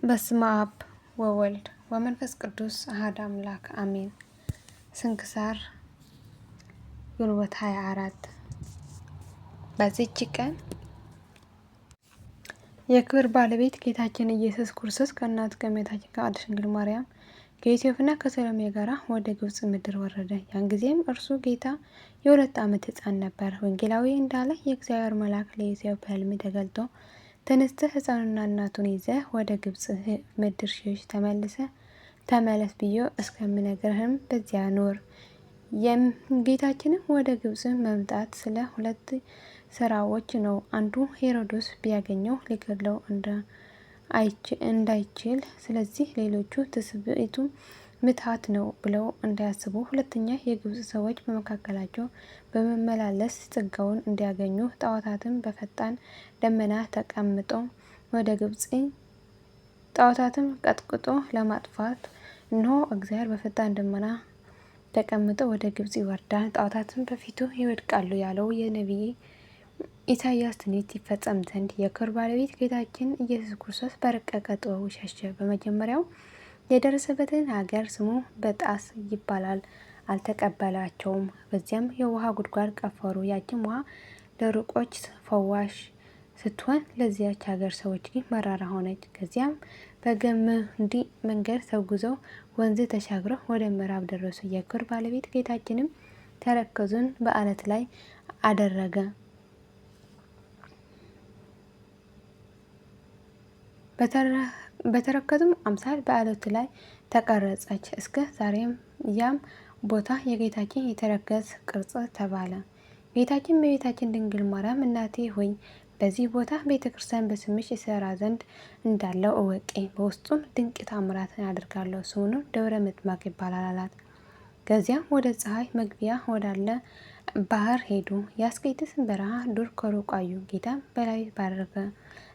በስመ አብ ወወልድ ወመንፈስ ቅዱስ አሐዱ አምላክ አሜን። ስንክሳር ግንቦት 24 በዚህች ቀን የክብር ባለቤት ጌታችን ኢየሱስ ክርስቶስ ከእናቱ ከእመቤታችን ከቅድስት ድንግል ማርያም ከዮሴፍና ከሰሎሜ ጋር ወደ ግብጽ ምድር ወረደ። ያን ጊዜም እርሱ ጌታ የ2 ዓመት ሕፃን ነበር። ወንጌላዊ እንዳለ የእግዚአብሔር መልአክ ለዮሴፍ በሕልም ተገልጦ ተነስተህ ሕፃኑንና እናቱን ይዘህ ወደ ግብጽ ምድር ሽሽ፣ ተመለስ ብዬ እስከምነግርህም በዚያ ኑር። ጌታችንም ወደ ግብጽ መምጣት ስለ 2 ስራዎች ነው። አንዱ ሄሮድስ ቢያገኘው ሊገድለው እንዳይችል፣ ስለዚህ ሌሎቹ ትስብእቱ ምትሃት ነው ብለው እንዳያስቡ፣ ሁለተኛ የግብጽ ሰዎች በመካከላቸው በመመላለስ ጸጋውን እንዲያገኙ፣ ጣዖታትን በፈጣን ደመና ተቀምጦ ወደ ግብጽ ጣዖታትን ቀጥቅጦ ለማጥፋት እነሆ እግዚአብሔር በፈጣን ደመና ተቀምጦ ወደ ግብጽ ይወርዳል፣ ጣዖታትን በፊቱ ይወድቃሉ ያለው የነቢይ ኢሳይያስ ትንቢት ይፈጸም ዘንድ የክብር ባለቤት ጌታችን ኢየሱስ ክርስቶስ በረቀቀ ጥበቡ ሸሸ። በመጀመሪያው የደረሰበትን ሀገር ስሙ በጣስ ይባላል። አልተቀበላቸውም። በዚያም የውሃ ጉድጓድ ቀፈሩ። ያችም ውሃ ለሩቆች ፈዋሽ ስትሆን ለዚያች ሀገር ሰዎች ግን መራራ ሆነች። ከዚያም በገመዲ መንገድ ተጉዘው ወንዝ ተሻግረው ወደ ምዕራብ ደረሱ። የክብር ባለቤት ጌታችንም ተረከዙን በአለት ላይ አደረገ። በተረከዙም አምሳል በአለቱ ላይ ተቀረጸች። እስከ ዛሬም ያም ቦታ የጌታችን የተረከዝ ቅርጽ ተባለ። ጌታችን እመቤታችን ድንግል ማርያም እናቴ ሆይ በዚህ ቦታ ቤተ ክርስቲያን በስምሽ ይሰራ ዘንድ እንዳለው እወቂ፣ በውስጡም ድንቅ ታምራትን አድርጋለሁ፣ ስሙንም ደብረ ምጥማቅ ይባላል አላት። ከዚያም ወደ ፀሐይ መግቢያ ወዳለ ባህር ሄዱ። የአስቄጥስን በረሃ ዱር ከሩቅ አዩ። ጌታም በላይ ባረከ።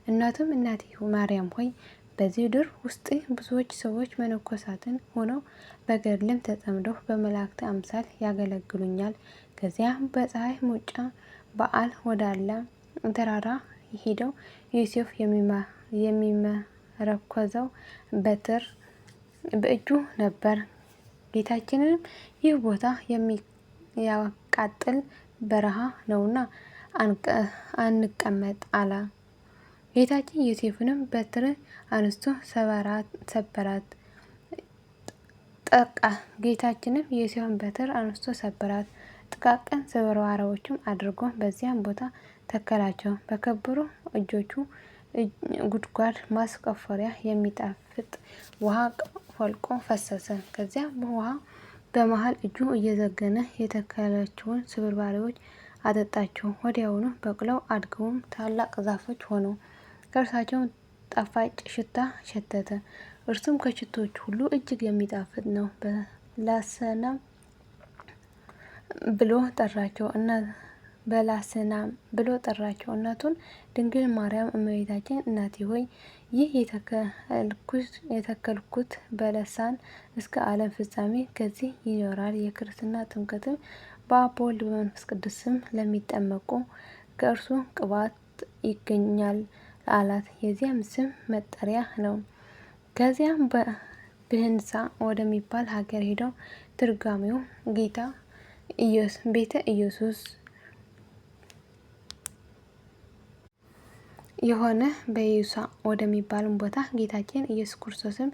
እናቱም እናቴ ማርያም ሆይ በዚህ ዱር ውስጥ ብዙዎች ሰዎች መነኮሳትን ሆነው በገድልም ተጠምደው በመላእክት አምሳል ያገለግሉኛል። ከዚያም በፀሐይ መውጫ በዓል ወዳለ ተራራ ሄደው ዮሴፍ የሚመረኮዘው በትር በእጁ ነበር። ጌታችንም ይህ ቦታ የሚያቃጥል በረሃ ነውና አንቀመጥ አለ። ጌታችን ዮሴፍንም በትር አንስቶ ሰበራት። ጌታችንም ዮሴፍን በትር አንስቶ ሰበራት። ጥቃቅን ስብርባሪዎችም አድርጎ በዚያም ቦታ ተከላቸው። በከበሩ እጆቹ ጉድጓድ ማስቆፈሪያ የሚጣፍጥ ውሃ ፈልቆ ፈሰሰ። ከዚያም ውሃ በመሃል እጁ እየዘገነ የተከላቸውን ስብርባሪዎች አጠጣቸው። ወዲያውኑ በቅለው አድገውም ታላቅ ዛፎች ሆኑ። ከእርሳቸውም ጣፋጭ ሽታ ሸተተ። እርሱም ከሽቶዎች ሁሉ እጅግ የሚጣፍጥ ነው። በላሰናም ብሎ ጠራቸው። እናቱን ድንግል ማርያም እመቤታችን እናቴ ሆይ ይህ የተከልኩት በለሳን እስከ ዓለም ፍጻሜ ከዚህ ይኖራል። የክርስትና ጥምቀትም በአብ በወልድ በመንፈስ ቅዱስ ስም ለሚጠመቁ ከእርሱ ቅባት ይገኛል አላት። የዚያም ስም መጠሪያ ነው። ከዚያም ብህንሳ ወደሚባል ሀገር ሄደው ትርጓሜው ቤተ ኢየሱስ የሆነ በኢየሱሳ ወደሚባል ቦታ ጌታችን ኢየሱስ ክርስቶስም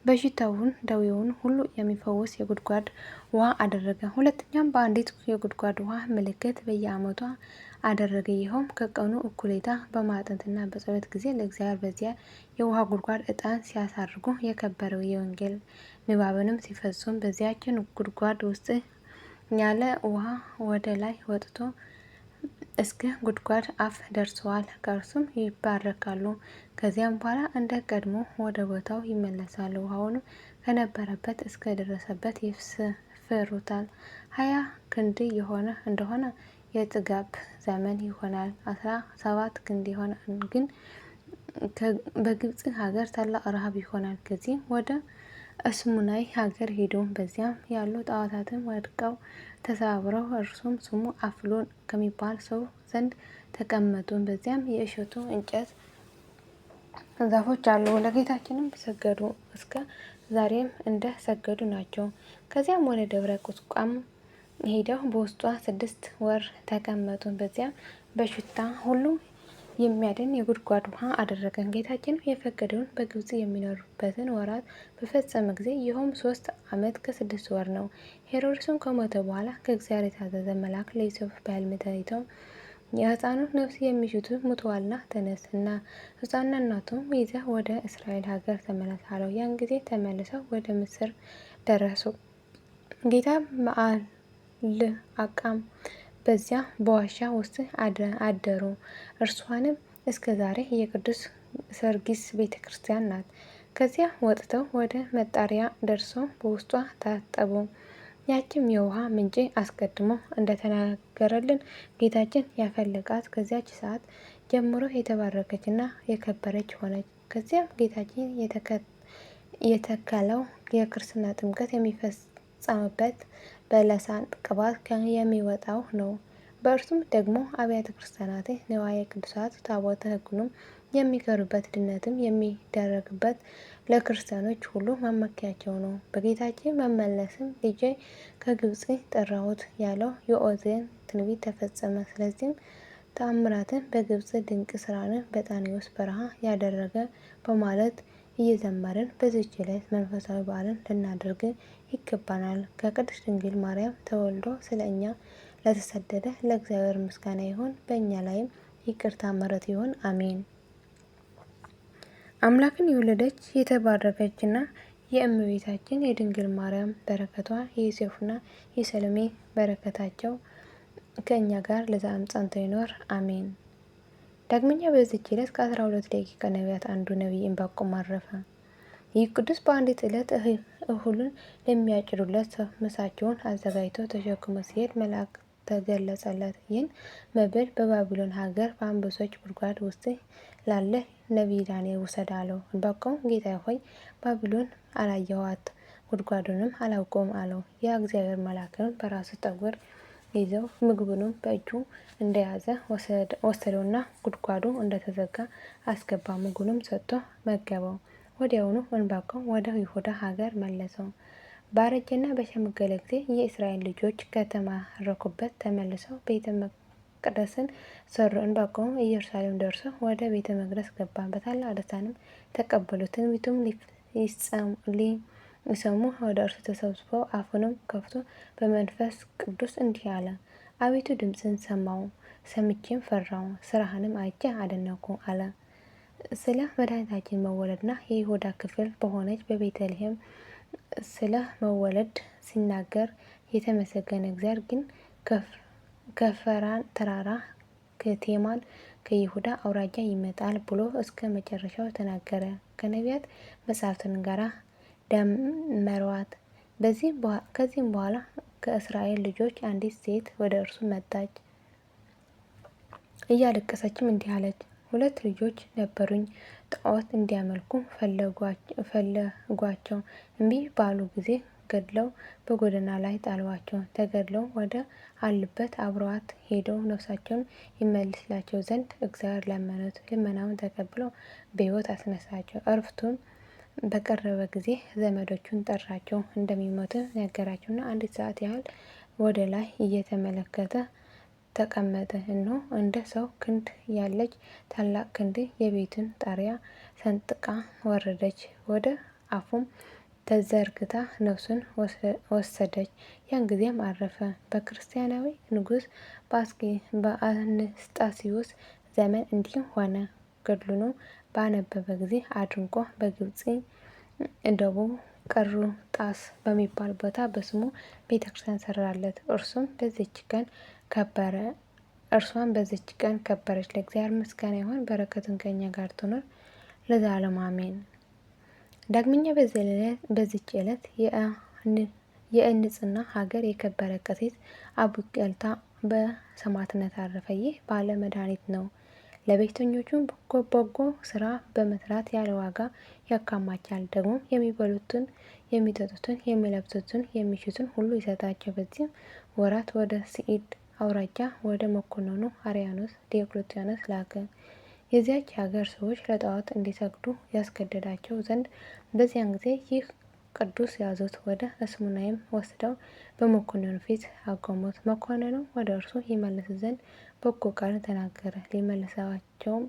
በሽታውን ደዌውን ሁሉ የሚፈውስ የጉድጓድ ውሃ አደረገ። ሁለተኛም በአንዲት የጉድጓድ ውሃ ምልክት በየዓመቱ አደረገ። ይኸውም ከቀኑ እኩሌታ በማዕጠንትና በጸሎት ጊዜ ለእግዚአብሔር በዚያ የውሃ ጉድጓድ ዕጣን ሲያሳርጉ የከበረው የወንጌል ንባብንም ሲፈጽሙ በዚያችን ጉድጓድ ውስጥ ያለ ውሃ ወደ ላይ ወጥቶ እስከ ጉድጓድ አፍ ደርሰዋል። ከእርሱም ይባረካሉ። ከዚያም በኋላ እንደ ቀድሞ ወደ ቦታው ይመለሳሉ። ውሃውንም ከነበረበት እስከ ደረሰበት ይስፍሩታል። 20 ክንድ የሆነ እንደሆነ የጥጋብ ዘመን ይሆናል። 17 ክንድ የሆነ ግን በግብጽ ሀገር ታላቅ ረሃብ ይሆናል። ከዚህም ወደ እስሙናይ ሀገር ሄዱ። በዚያም ያሉ ጣዖታትን ወድቀው ተሰባብረው እርሱም ስሙ አፍሎን ከሚባል ሰው ዘንድ ተቀመጡ። በዚያም የእሸቱ እንጨት ዛፎች አሉ። ለጌታችንም ሰገዱ፣ እስከ ዛሬም እንደ ሰገዱ ናቸው። ከዚያም ወደ ደብረ ቁስቋም ሄደው በውስጧ 6 ወር ተቀመጡ። በዚያም በሽታ ሁሉ የሚያድን የጉድጓድ ውሃ አደረገን። ጌታችንም የፈቀደውን በግብጽ የሚኖሩበትን ወራት በፈጸመ ጊዜ ይኸውም 3 ዓመት ከ6 ወር ነው። ሄሮድስም ከሞተ በኋላ ከእግዚአብሔር የታዘዘ መልአክ ለዮሴፍ በሕልም ታይተው የሕፃኑን ነፍስ የሚሹት ሙተዋልና ተነስ እና ሕፃኑና እናቱም ይዘህ ወደ እስራኤል ሀገር ተመለስ አለው። ያን ጊዜ ተመልሰው ወደ ምስር ደረሱ። ጌታ አቃም በዚያ በዋሻ ውስጥ አደሩ። እርሷንም እስከ ዛሬ የቅዱስ ሰርጊስ ቤተ ክርስቲያን ናት። ከዚያ ወጥተው ወደ መጣሪያ ደርሰው በውስጧ ታጠቡ። ያችም የውሃ ምንጭ አስቀድሞ እንደተናገረልን ጌታችን ያፈለቃት ከዚያች ሰዓት ጀምሮ የተባረከችና የከበረች ሆነች። ከዚያም ጌታችን የተከለው የክርስትና ጥምቀት የሚፈጸምበት በለሳን ቅባት የሚወጣው ነው። በእርሱም ደግሞ አብያተ ክርስቲያናት ንዋየ ቅዱሳት ታቦተ ሕጉንም የሚቀሩበት ድነትም የሚደረግበት ለክርስቲያኖች ሁሉ መመኪያቸው ነው። በጌታችን መመለስም ልጄ ከግብጽ ጠራሁት ያለው የኦዜን ትንቢት ተፈጸመ። ስለዚህም ተአምራትን በግብጽ ድንቅ ስራን በጣኔዎስ በረሃ ያደረገ በማለት እየዘመርን በዚህች ዕለት መንፈሳዊ በዓልን ልናደርግ ይገባናል። ከቅድስት ድንግል ማርያም ተወልዶ ስለ እኛ ለተሰደደ ለእግዚአብሔር ምስጋና ይሁን፣ በእኛ ላይም ይቅርታ ምሕረት ይሁን፣ አሜን። አምላክን የወለደች የተባረከችና የእመቤታችን የድንግል ማርያም በረከቷ የዮሴፍና የሰሎሜ በረከታቸው ከእኛ ጋር ለዘላለም ጸንቶ ይኖር፣ አሜን። ዳግመኛ በዚህች ዕለት ከ12 ደቂቀ ነቢያት አንዱ ነቢይ ዕንባቆም አረፈ። ይህ ቅዱስ በአንዲት ዕለት እህሉን ለሚያጭዱለት ምሳቸውን አዘጋጅቶ ተሸክሞ ሲሄድ መልአክ ተገለጸለት። ይህን መብል በባቢሎን ሀገር በአንበሶች ጉድጓድ ውስጥ ላለ ነቢይ ዳንኤል ውሰድ አለው። ዕንባቆም ጌታዬ ሆይ ባቢሎን አላየኋት፣ ጉድጓዱንም አላውቀውም አለው። የእግዚአብሔር መልአክም በራሱ ጠጉር ይዘው ምግቡንም በእጁ እንደያዘ ወሰደውና ጉድጓዱ እንደተዘጋ አስገባ። ምግቡንም ሰጥቶ መገበው። ወዲያውኑ ዕንባቆም ወደ ይሁዳ ሀገር መለሰው። ባረጀና በሸመገለ ጊዜ የእስራኤል ልጆች ከተማረኩበት ተመልሰው ቤተ መቅደስን ሰሩ። ዕንባቆም ኢየሩሳሌም ደርሶ ወደ ቤተ መቅደስ ገባ። በታላቅ ደስታንም ተቀበሉት። ትንቢቱም ሊሰሙ ወደ እርሱ ተሰብስበው አፉንም ከፍቶ በመንፈስ ቅዱስ እንዲህ አለ። አቤቱ ድምፅን ሰማሁ፣ ሰምቼም ፈራሁ፣ ስራህንም አይቼ አደነኩ አለ። ስለ መድኃኒታችን መወለድና የይሁዳ ክፍል በሆነች በቤተልሔም ስለ መወለድ ሲናገር የተመሰገነ እግዚአብሔር ግን ከፈራን ተራራ ከቴማን ከይሁዳ አውራጃ ይመጣል ብሎ እስከ መጨረሻው ተናገረ። ከነቢያት መጻሕፍትን ጋራ ደመሯት። ከዚህም በኋላ ከእስራኤል ልጆች አንዲት ሴት ወደ እርሱ መጣች። እያለቀሰችም እንዲህ አለች። 2 ልጆች ነበሩኝ። ጣዖት እንዲያመልኩ ፈለጓቸው። እምቢ ባሉ ጊዜ ገድለው በጎዳና ላይ ጣሏቸው። ተገድለው ወደ አሉበት አብረዋት ሄደው ነፍሳቸውን ይመልስላቸው ዘንድ እግዚአብሔር ለመኑት። ልመናውን ተቀብለው በሕይወት አስነሳቸው። እረፍቱም በቀረበ ጊዜ ዘመዶቹን ጠራቸው። እንደሚሞቱ ነገራቸውና 1 ሰዓት ያህል ወደ ላይ እየተመለከተ ተቀመጠ። እነሆ እንደ ሰው ክንድ ያለች ታላቅ ክንድ የቤቱን ጣሪያ ሰንጥቃ ወረደች። ወደ አፉም ተዘርግታ ነፍሱን ወሰደች። ያን ጊዜም አረፈ። በክርስቲያናዊ ንጉሥ በአንስጣስዮስ ዘመን እንዲህ ሆነ። ገድሉን ባነበበ ጊዜ አድንቆ በግብጽ ደቡብ ቀርጣስ በሚባል ቦታ በስሙ ቤተክርስቲያን ሰራለት። እርሷም በዚች ቀን ከበረች። ለእግዚአብሔር ምስጋና ይሁን፣ በረከቱም ከእኛ ጋር ትኖር ለዘላለሙ አሜን። ዳግመኛ በዚች ዕለት የእንጽና ሀገር የከበረ ቀሲስ አቡቀልታ በሰማዕትነት አረፈ። ይህ ባለ መድኃኒት ነው። ለቤተኞቹም በጎ ስራ በመስራት ያለ ዋጋ ያከማቻል። ደግሞ የሚበሉትን፣ የሚጠጡትን፣ የሚለብሱትን፣ የሚሹትን ሁሉ ይሰጣቸው። በዚህም ወራት ወደ ስዒድ አውራጃ ወደ መኮንኑ አርያኖስ ዲዮቅልጥያኖስ ላከ። የዚያች ሀገር ሰዎች ለጣዖት እንዲሰግዱ ያስገደዳቸው ዘንድ በዚያን ጊዜ ይህ ቅዱስ ያዙት። ወደ እስሙናይም ወስደው በመኮንኑ ፊት አቆሙት። መኮንኑም ወደ እርሱ ይመልስ ዘንድ በጎ ቃል ተናገረ።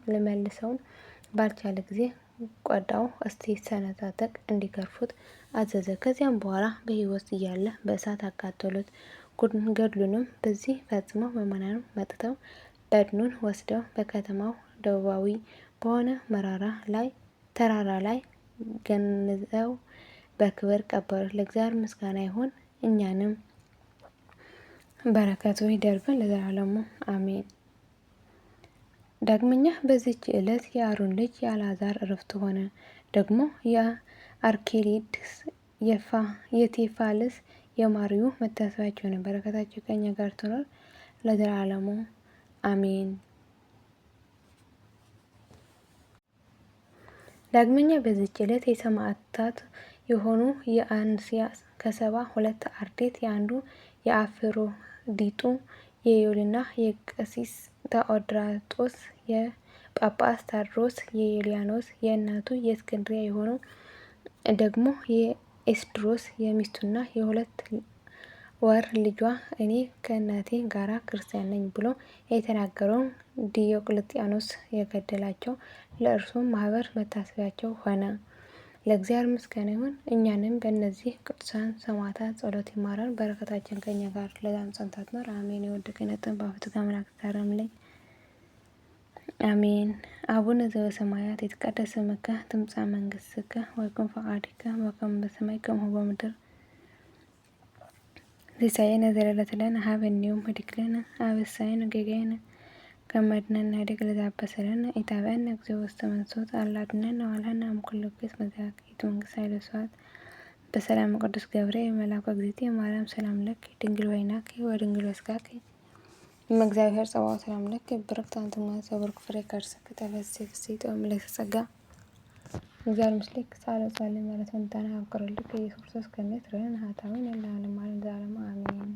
ሊመልሰውም ባልቻለ ጊዜ ቆዳው እስኪሰነጣጠቅ እንዲገርፉት አዘዘ። ከዚያም በኋላ በሕይወት እያለ በእሳት አቃጠሉት። ገድሉንም በዚህ ፈጽመው ምዕመናኑ መጥተው በድኑን ወስደው በከተማው ደቡባዊ በሆነ ተራራ ላይ ገንዘው በክብር ቀበሩት። ለእግዚአብሔር ምስጋና ይሁን፣ እኛንም በረከቱ ይደርብን ለዘላለሙ አሜን። ዳግመኛ በዚች ዕለት የአሮን ልጅ የአልዓዛር ዕረፍቱ ሆነ። ደግሞ የአርኬሊድስ፣ የቴፋልስ፣ የማርዩ መታሰቢያቸው ነው። በረከታቸው ከእኛ ጋር ትኖር ለዘላለሙ አሜን። ዳግመኛ በዚች ዕለት የሰማዕታት የሆኑ የአንስያ ከ72 አርድእት የአንዱ የአፍሮዲጡ የዮልና የቀሲስ ተኦድራጦስ የጳጳስ ታድሮስ የዩልያኖስ የእናቱ የእስክንድርያ የሆኑ ደግሞ የኤስድሮስ የሚስቱና የ2 ወር ልጇ እኔ ከእናቴ ጋራ ክርስቲያን ነኝ ብሎ የተናገረው ዲዮቅልጥያኖስ የገደላቸው ለእርሱም ማህበር መታሰቢያቸው ሆነ። ለእግዚአብሔር ምስጋና ይሁን፣ እኛንም በእነዚህ ቅዱሳን ሰማዕታት ጸሎት ይማረን፣ በረከታችን ከእኛ ጋር ለዘላለሙ ጸንታ ትኖር አሜን። የወደቀነትን በአፍትከ አምላክ ታረምልኝ አሜን። አቡነ ዘበሰማያት ይትቀደስ ስምከ ትምጻእ መንግስትከ ወይኩን ፈቃድከ በከመ በሰማይ ከማሁ በምድር ሲሳየነ ዘለለዕለትነ ሀበነ ዮም ወኅድግ ለነ አበሳየነ ወጌጋየነ ከመ አድኅነነ ኢኅድግ ለዘአበሰለነ ኢታብአነ እግዚኦ ውስተ መንሱት አላ አድኅነነ ወባልሐነ እምኩሉ ኩይስ መዛግብት መንግሥት ኃይለ ስብሐት በሰላም ቅዱስ ገብርኤል መልአኩ እግዝእትየ ማርያም ሰላም ለኪ ድንግል ወይናኪ ወድንግል ወስጋኪ እመ እግዚአብሔር ጸባኦት ሰላም ለኪ ብርክት አንቲ እምአንስት ወብሩክ ፍሬ ከርሥኪ ተፈሥሒ ፍሥሕት ወምልዕተ ጸጋ እግዚአብሔር ምስሌኪ ጻልሕ ጸልይ ማለት ወንታነ አብቅረልኪ ኢየሱስ ክርስቶስ ከመ ትረን ሀጣውኢነ ለዓለመ ዓለም ዘላለሙ አሜን።